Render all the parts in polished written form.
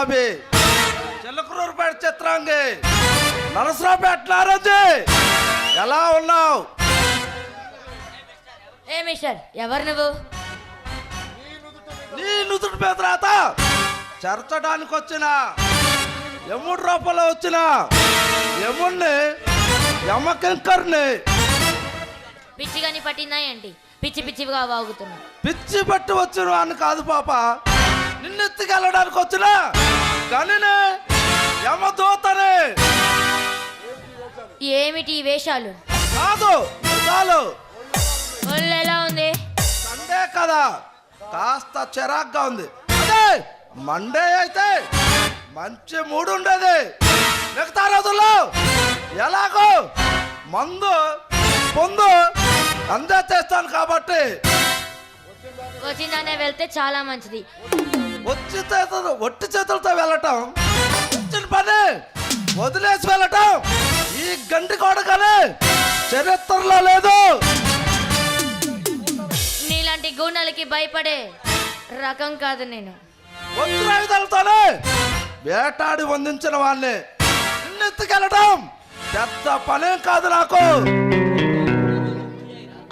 గులాబీ, చిలకలూరుపేట చిత్రాంగి, నరసరావుపేట నారాజీ, ఎలా ఉన్నావు? ఏ మిస్టర్, ఎవరు నువ్వు? నీ నుదుటి మీద రాత చేర్చడానికి వచ్చిన యముడి రూపంలో వచ్చిన యముడిని, యమకింకర్ని. పిచ్చిగాని పట్టిందా ఏంటి? పిచ్చి పిచ్చిగా వాగుతున్నా. పిచ్చి పట్టి వచ్చిన వాడిని కాదు పాప, నిన్నెత్తికెళ్ళడానికి వచ్చిన గనిని, యమదూతని. ఏమిటి ఈ వేషాలు? కాదు చాలు, ఒళ్ళు ఎలా ఉంది? సండే కదా, కాస్త చిరాగ్గా ఉంది. అదే మండే అయితే మంచి మూడు ఉండేది. మిగతా రోజుల్లో ఎలాగో మందు పొందు అందే చేస్తాను కాబట్టి వచ్చిందనే వెళ్తే చాలా మంచిది. ఒట్టి చేతులతో వెళ్ళటం, వచ్చిన పని వదిలేసి వెళ్ళటం ఈ గంటి కొడకని చరిత్రలో లేదు. నీలాంటి గుణాలకి భయపడే రకం కాదు నేను. వచ్చిన ఆయుధాలతోనే వేటాడి వందించిన వాళ్ళని నిన్నెత్తుకెళ్ళటం పెద్ద పనేం కాదు నాకు.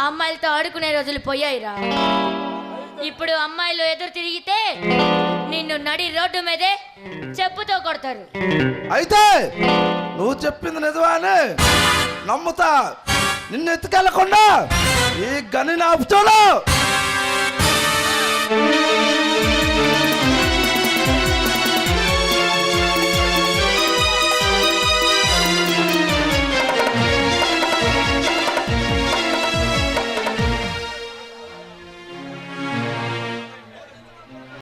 అమ్మాయిలతో ఆడుకునే రోజులు పోయాయిరా. ఇప్పుడు అమ్మాయిలు ఎదురు తిరిగితే నిన్ను నడి రోడ్డు మీదే చెప్పుతో కొడతారు. అయితే నువ్వు చెప్పింది నిజమని నమ్ముతా. నిన్ను ఎత్తుకెళ్ళకుండా ఈ గని ఆపుతాను.